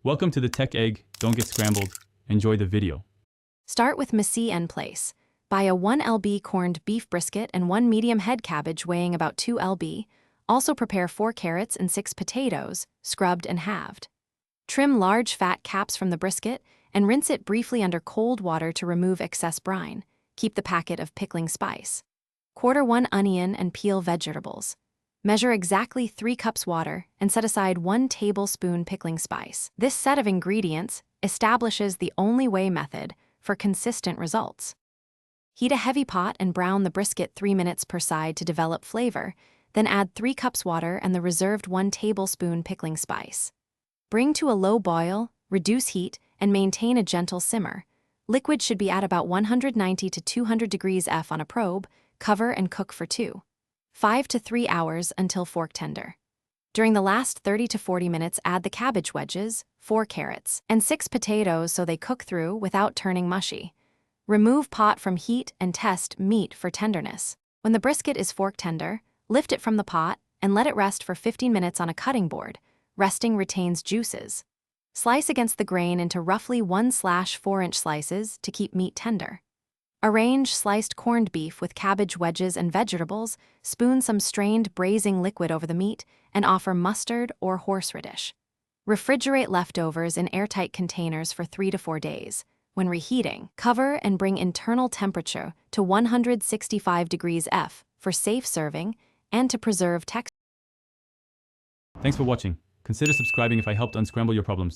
Welcome to the Tech Egg. Don't get scrambled. Enjoy the video. Start with Messy and Place. Buy a 1 lb corned beef brisket and 1 medium head cabbage weighing about 2 lb. Also prepare 4 carrots and 6 potatoes, scrubbed and halved. Trim large fat caps from the brisket and rinse it briefly under cold water to remove excess brine. Keep the packet of pickling spice. Quarter 1 onion and peel vegetables. Measure exactly 3 cups water and set aside 1 tablespoon pickling spice. This set of ingredients establishes the only way method for consistent results. Heat a heavy pot and brown the brisket 3 minutes per side to develop flavor, then add 3 cups water and the reserved 1 tablespoon pickling spice. Bring to a low boil, reduce heat, and maintain a gentle simmer. Liquid should be at about 190 to 200 degrees F on a probe. Cover and cook for 5 to 3 hours until fork tender. During the last 30 to 40 minutes, add the cabbage wedges, 4 carrots, and 6 potatoes so they cook through without turning mushy. Remove pot from heat and test meat for tenderness. When the brisket is fork tender, lift it from the pot and let it rest for 15 minutes on a cutting board. Resting retains juices. Slice against the grain into roughly 1/4-inch slices to keep meat tender. Arrange sliced corned beef with cabbage wedges and vegetables, spoon some strained braising liquid over the meat, and offer mustard or horseradish. Refrigerate leftovers in airtight containers for 3 to 4 days. When reheating, cover and bring internal temperature to 165 degrees F for safe serving and to preserve texture. Thanks for watching. Consider subscribing if I helped unscramble your problems.